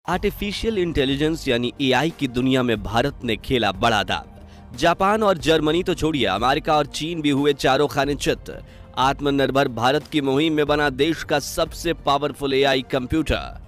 Artificial intelligence यानी AI की दुनिया में भारत ने खेला बड़ा दाव। जापान और जर्मनी तो छोड़िए, अमेरिका और चीन भी हुए चारों खाने चित। आत्मनिर्भर भारत की मुहिम में बना देश का सबसे पावरफुल एआई कंप्यूटर।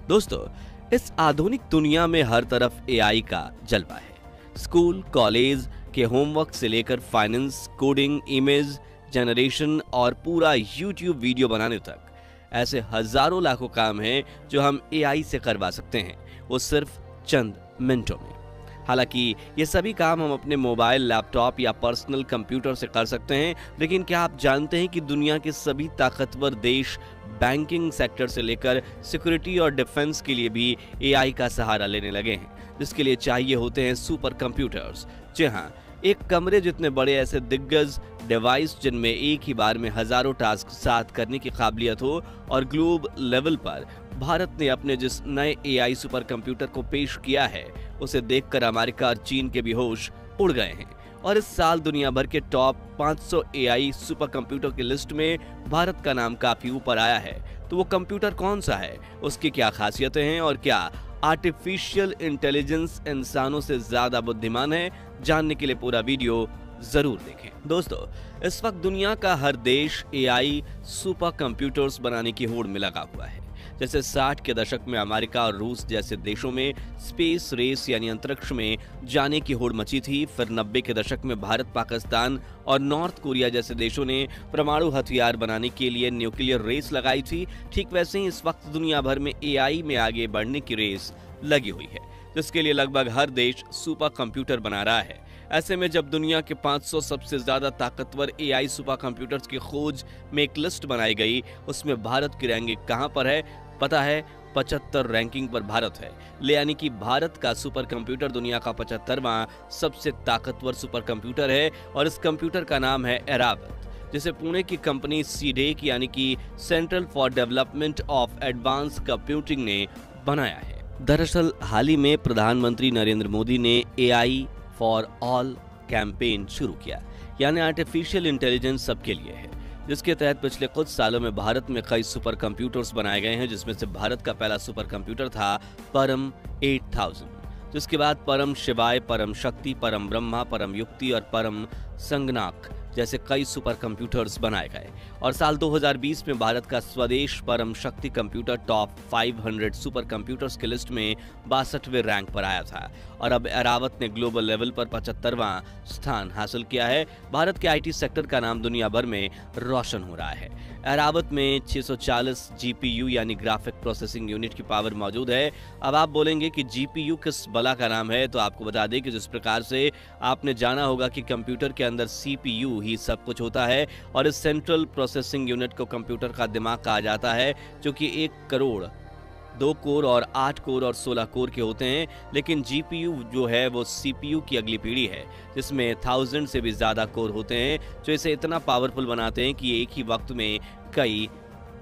दोस्तों, इस आधुनिक दुनिया में हर तरफ एआई का जलवा है। स्कूल कॉलेज के होमवर्क से लेकर फाइनेंस, कोडिंग, इमेज जनरेशन और पूरा यूट्यूब वीडियो बनाने तक ऐसे हजारों लाखों काम हैं जो हम एआई से करवा सकते हैं, वो सिर्फ चंद मिनटों में। हालांकि ये सभी काम हम अपने मोबाइल, लैपटॉप या पर्सनल कंप्यूटर से कर सकते हैं, लेकिन क्या आप जानते हैं कि दुनिया के सभी ताकतवर देश बैंकिंग सेक्टर से लेकर सिक्योरिटी और डिफेंस के लिए भी एआई का सहारा लेने लगे हैं, जिसके लिए चाहिए होते हैं सुपर कंप्यूटर्स। जी हाँ, एक कमरे जितने बड़े ऐसे दिग्गज डिवाइस जिनमें एक ही बार में हजारों टास्क साथ करने की काबिलियत हो। और ग्लोब लेवल पर भारत ने अपने जिस नए एआई सुपर कंप्यूटर को पेश किया है, उसे देखकर अमेरिका और चीन के भी होश उड़ गए हैं। और इस साल दुनिया भर के टॉप 500 एआई सुपर कंप्यूटर की लिस्ट में भारत का नाम काफी ऊपर आया है। तो वो कंप्यूटर कौन सा है, उसकी क्या खासियतें हैं और क्या आर्टिफिशियल इंटेलिजेंस इंसानों से ज्यादा बुद्धिमान है, जानने के लिए पूरा वीडियो जरूर देखें। दोस्तों, इस वक्त दुनिया का हर देश एआई सुपर कंप्यूटर्स बनाने की होड़ में लगा हुआ है। जैसे 60 के दशक में अमेरिका और रूस जैसे देशों में स्पेस रेस यानी अंतरिक्ष में जाने की होड़ मची थी। फिर 90 के दशक में भारत, पाकिस्तान और नॉर्थ कोरिया जैसे देशों ने परमाणु हथियार बनाने के लिए न्यूक्लियर रेस लगाई थी। ठीक वैसे ही इस वक्त दुनिया भर में एआई में आगे बढ़ने की रेस लगी हुई है, जिसके लिए लगभग हर देश सुपर कंप्यूटर बना रहा है। ऐसे में जब दुनिया के 500 सबसे ज्यादा ताकतवर एआई सुपर कंप्यूटर्स की खोज में एक लिस्ट बनाई गई, उसमें भारत की रैंकिंग कहां पर है पता है? 75 रैंकिंग पर भारत है। यानी कि भारत का सुपर कंप्यूटर दुनिया का 75वां सबसे ताकतवर सुपर कंप्यूटर है। और इस कंप्यूटर का नाम है ऐरावत, जिसे पुणे की कंपनी सीडेक यानी कि central for development of advance computing ने बनाया है। दरअसल हाल ही में प्रधानमंत्री नरेंद्र मोदी ने एआई फॉर ऑल कैंपेन शुरू किया, यानी आर्टिफिशियल इंटेलिजेंस सबके लिए है, जिसके तहत पिछले कुछ सालों में भारत में कई सुपर कंप्यूटर्स बनाए गए हैं, जिसमें से भारत का पहला सुपर कंप्यूटर था परम 8000, जिसके बाद परम शिवाय, परम शक्ति, परम ब्रह्मा, परम युक्ति और परम संगनाक जैसे कई सुपर कंप्यूटर्स बनाए गए। और साल 2020 में भारत का स्वदेश परम शक्ति कंप्यूटर टॉप 500 सुपर कंप्यूटर्स की लिस्ट में 62वें रैंक पर आया था। और अब ऐरावत ने ग्लोबल लेवल पर 75वां स्थान हासिल किया है। भारत के आईटी सेक्टर का नाम दुनिया भर में रोशन हो रहा है। ऐरावत में 640 जीपीयू यानी ग्राफिक प्रोसेसिंग यूनिट की पावर मौजूद है। अब आप बोलेंगे कि जीपीयू किस बला का नाम है, तो आपको बता दें कि जिस प्रकार से आपने जाना होगा कि कंप्यूटर के अंदर सीपीयू ही सब कुछ होता है, और इस सेंट्रल प्रोसेसिंग यूनिट को कंप्यूटर का दिमाग कहा जाता है, जो कि 1 करोड़ 2 कोर और 8 कोर और 16 कोर के होते हैं। लेकिन जीपीयू जो है वो सीपीयू की अगली पीढ़ी है, जिसमें 1000 से भी ज्यादा कोर होते हैं, जो इसे इतना पावरफुल बनाते हैं कि एक ही वक्त में कई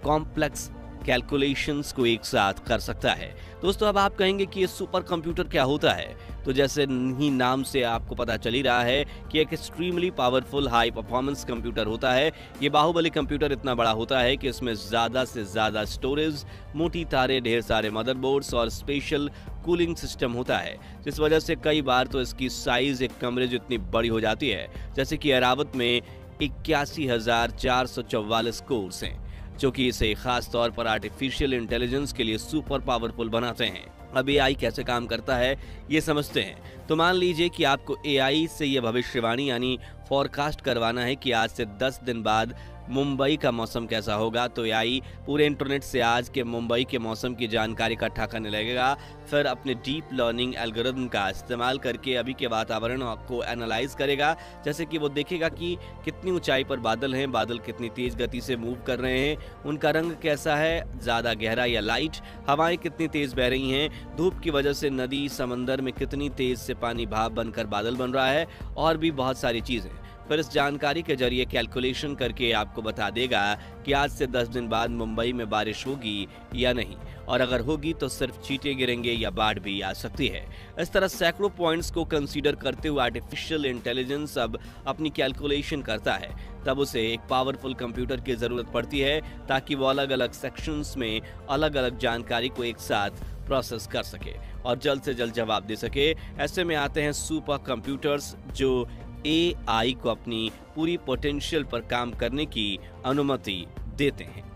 कॉम्प्लेक्स कैलकुलेशंस को एक साथ कर सकता है। दोस्तों, अब आप कहेंगे कि ये सुपर कंप्यूटर क्या होता है, तो जैसे ही नाम से आपको पता चल ही रहा है कि एक extremely powerful high performance computer होता है। ये बाहुबली कंप्यूटर इतना बड़ा होता है कि इसमें ज्यादा से ज्यादा स्टोरेज, मोटी तारें, ढेर सारे मदरबोर्ड्स और स्पेशल कूलिंग सिस्टम होता है, जिस वजह से कई बार तो इसकी साइज एक कमरे जितनी बड़ी हो जाती है। जैसे कि ऐरावत में 81,444 कोर्स हैं, जो कि इसे खास तौर पर आर्टिफिशियल इंटेलिजेंस के लिए सुपर पावरफुल बनाते हैं। अब एआई कैसे काम करता है ये समझते हैं। तो मान लीजिए कि आपको एआई से ये भविष्यवाणी यानी फॉरकास्ट करवाना है कि आज से 10 दिन बाद मुंबई का मौसम कैसा होगा, तो एआई पूरे इंटरनेट से आज के मुंबई के मौसम की जानकारी इकट्ठा करने लगेगा। फिर अपने डीप लर्निंग एल्गोरिथम का इस्तेमाल करके अभी के वातावरण को एनालाइज करेगा। जैसे कि वो देखेगा कि कितनी ऊंचाई पर बादल हैं, बादल कितनी तेज गति से मूव कर रहे हैं, उनका रंग कैसा है, ज़्यादा गहरा या लाइट, हवाएं कितनी तेज बह रही हैं, धूप की वजह से नदी समंदर में कितनी तेज से पानी भाप बनकर बादल बन रहा है, और भी बहुत सारी चीज़ें। फिर इस जानकारी के जरिए कैलकुलेशन करके आपको बता देगा कि आज से 10 दिन बाद मुंबई में बारिश होगी या नहीं, और अगर होगी तो सिर्फ चींटे गिरेंगे या बाढ़ भी आ सकती है। इस तरह सैकड़ों पॉइंट्स को कंसीडर करते हुए आर्टिफिशियल इंटेलिजेंस अब अपनी कैलकुलेशन करता है। तब उसे एक पावरफुल कंप्यूटर की जरूरत पड़ती है ताकि वो अलग अलग सेक्शंस में अलग अलग जानकारी को एक साथ प्रोसेस कर सके और जल्द से जल्द जवाब दे सके। ऐसे में आते हैं सुपर कंप्यूटर्स जो एआई को अपनी पूरी पोटेंशियल पर काम करने की अनुमति देते हैं।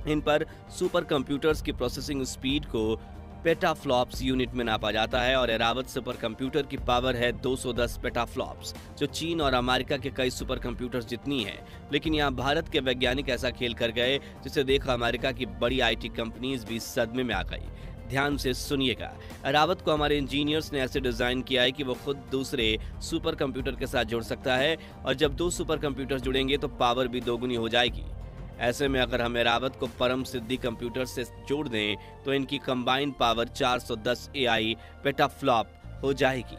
इन पर सुपर कंप्यूटर्स की प्रोसेसिंग स्पीड को पेटाफ्लॉप्स यूनिट में नापा जाता है और एरावत सुपर कंप्यूटर की पावर है 210 पेटाफ्लॉप्स, जो चीन और अमेरिका के कई सुपर कंप्यूटर्स जितनी है। लेकिन यहाँ भारत के वैज्ञानिक ऐसा खेल कर गए जिसे देख अमेरिका की बड़ी आईटी कंपनीज भी सदमे में आ गई। ध्यान से सुनिएगा, एरावत को हमारे इंजीनियर्स ने ऐसे डिजाइन किया है कि वो खुद दूसरे सुपर कंप्यूटर के साथ जुड़ सकता है और जब 2 सुपर कंप्यूटर जुड़ेंगे तो पावर भी दोगुनी हो जाएगी। ऐसे में अगर हम एरावत को परम सिद्धि कंप्यूटर से जोड़ दें तो इनकी कंबाइंड पावर 410 एआई पेटाफ्लॉप हो जाएगी।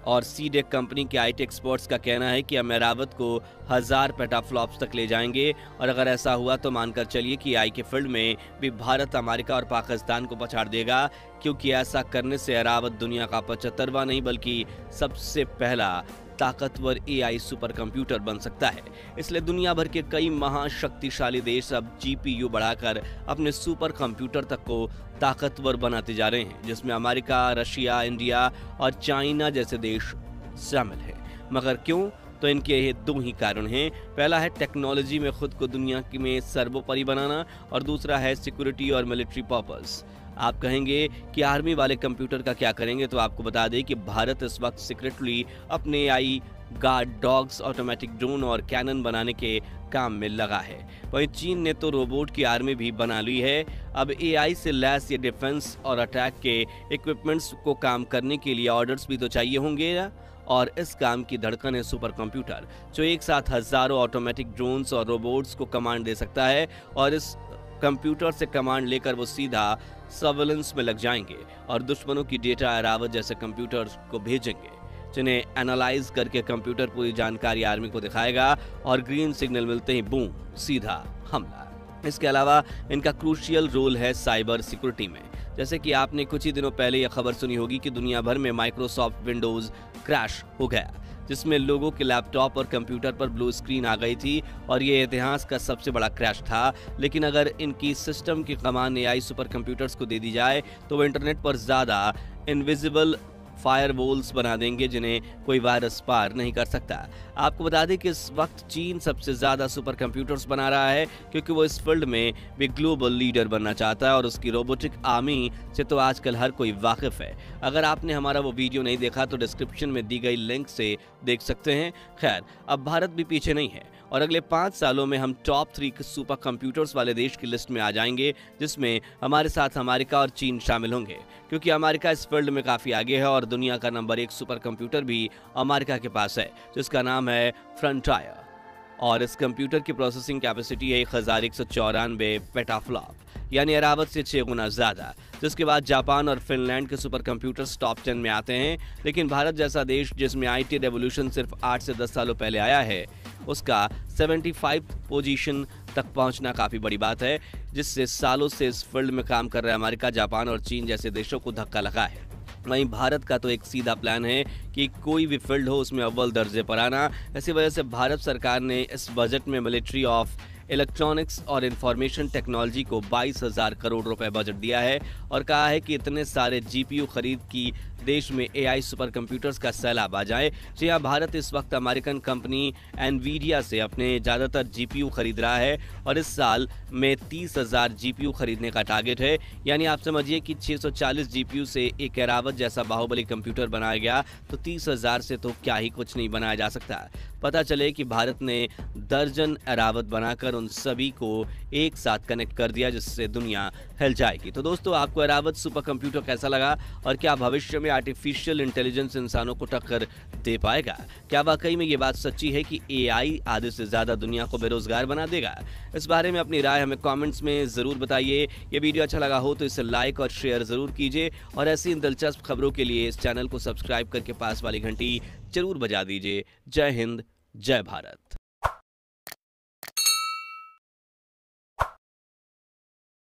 और सीडेक कंपनी के आईटी एक्सपर्ट्स का कहना है कि हम एरावत को 1000 पेटाफ्लॉप्स तक ले जाएंगे और अगर ऐसा हुआ तो मानकर चलिए कि एआई के फील्ड में भी भारत, अमेरिका और पाकिस्तान को पछाड़ देगा, क्योंकि ऐसा करने से एरावत दुनिया का 75वां नहीं बल्कि सबसे पहला ताकतवर एआई सुपर कंप्यूटर बन सकता है। इसलिए दुनिया भर के कई महाशक्तिशाली देश अब जीपीयू बढ़ाकर अपने सुपर कंप्यूटर तक को ताकतवर बनाते जा रहे हैं, जिसमें अमेरिका, रशिया, इंडिया और चाइना जैसे देश शामिल हैं। मगर क्यों? तो इनके ये 2 ही कारण हैं। पहला है टेक्नोलॉजी में खुद को दुनिया में सर्वोपरि बनाना और दूसरा है सिक्योरिटी और मिलिट्री पर्पस। आप कहेंगे कि आर्मी वाले कंप्यूटर का क्या करेंगे, तो आपको बता दें कि भारत इस वक्त सीक्रेटली अपने AI guard dogs, automatic drone और कैनन बनाने के काम में लगा है। वहीं चीन ने तो रोबोट की आर्मी भी बना ली है। अब एआई से लैस ये डिफेंस और अटैक के इक्विपमेंट्स को काम करने के लिए ऑर्डर्स भी तो चाहिए होंगे और इस काम की धड़कन है सुपर कंप्यूटर, जो एक साथ हजारों ऑटोमेटिक ड्रोन्स और रोबोट्स को कमांड दे सकता है और इस कंप्यूटर से कमांड लेकर वो सीधा सर्वेलेंस में लग जाएंगे और दुश्मनों की डेटा एरावत जैसे कंप्यूटर को भेजेंगे, जिन्हें एनालाइज करके कंप्यूटर पूरी जानकारी आर्मी को दिखाएगा और ग्रीन सिग्नल मिलते ही बूम, सीधा हमला। इसके अलावा इनका क्रूशियल रोल है साइबर सिक्योरिटी में। जैसे कि आपने कुछ ही दिनों पहले यह खबर सुनी होगी कि दुनिया भर में माइक्रोसॉफ्ट विंडोज क्रैश हो गया, जिसमें लोगों के लैपटॉप और कंप्यूटर पर ब्लू स्क्रीन आ गई थी और ये इतिहास का सबसे बड़ा क्रैश था। लेकिन अगर इनकी सिस्टम की कमान एआई सुपर कंप्यूटर्स को दे दी जाए तो वो इंटरनेट पर ज़्यादा इनविजिबल फायरवॉल्स बना देंगे जिन्हें कोई वायरस पार नहीं कर सकता। आपको बता दें कि इस वक्त चीन सबसे ज़्यादा सुपर कंप्यूटर्स बना रहा है, क्योंकि वो इस फील्ड में भी ग्लोबल लीडर बनना चाहता है और उसकी रोबोटिक आर्मी से तो आजकल हर कोई वाकिफ है। अगर आपने हमारा वो वीडियो नहीं देखा तो डिस्क्रिप्शन में दी गई लिंक से देख सकते हैं। खैर, अब भारत भी पीछे नहीं है और अगले 5 सालों में हम टॉप 3 सुपर कंप्यूटर्स वाले देश की लिस्ट में आ जाएंगे, जिसमें हमारे साथ अमेरिका और चीन शामिल होंगे, क्योंकि अमेरिका इस फील्ड में काफ़ी आगे है और दुनिया का नंबर 1 सुपर कंप्यूटर भी अमेरिका के पास है, जिसका नाम है फ्रंटायर और इस कंप्यूटर की प्रोसेसिंग कैपेसिटी है 1194 पेटाफ्लॉप, यानी एरावत से 6 गुना ज़्यादा। जिसके बाद जापान और फिनलैंड के सुपर कंप्यूटर्स टॉप 10 में आते हैं। लेकिन भारत जैसा देश जिसमें आईटी रेवोल्यूशन सिर्फ 8 से 10 सालों पहले आया है, उसका 75 पोजीशन तक पहुंचना काफ़ी बड़ी बात है, जिससे सालों से इस फील्ड में काम कर रहे अमेरिका, जापान और चीन जैसे देशों को धक्का लगा है। वहीं भारत का तो एक सीधा प्लान है कि कोई भी फील्ड हो उसमें अव्वल दर्जे पर आना। इसी वजह से भारत सरकार ने इस बजट में मिलिट्री ऑफ इलेक्ट्रॉनिक्स और इंफॉर्मेशन टेक्नोलॉजी को 22,000 करोड़ रुपए बजट दिया है और कहा है कि इतने सारे जीपीयू खरीद की देश में एआई सुपर कंप्यूटर्स का सैलाब आ जाए। जी हाँ, भारत इस वक्त अमेरिकन कंपनी एनवीडिया से अपने ज़्यादातर जीपीयू खरीद रहा है और इस साल में 30,000 जीपीयू खरीदने का टारगेट है। यानी आप समझिए कि 640 जीपीयू से एक एरावत जैसा बाहुबली कंप्यूटर बनाया गया तो 30,000 से तो क्या ही कुछ नहीं बनाया जा सकता। पता चले कि भारत ने दर्जन एरावत बनाकर उन सभी को एक साथ कनेक्ट कर दिया, जिससे दुनिया हिल जाएगी। तो दोस्तों, आपको एरावत सुपर कंप्यूटर कैसा लगा और क्या भविष्य में आर्टिफिशियल इंटेलिजेंस इंसानों को टक्कर दे पाएगा? क्या वाकई में ये बात सच्ची है कि एआई आधे से ज्यादा दुनिया को बेरोजगार बना देगा? इस बारे में अपनी राय हमें कमेंट्स में जरूर बताइए। ये वीडियो अच्छा लगा हो तो इसे लाइक और शेयर जरूर कीजिए और ऐसी दिलचस्प खबरों के लिए इस चैनल को सब्सक्राइब करके पास वाली घंटी जरूर बजा दीजिए। जय हिंद, जय भारत।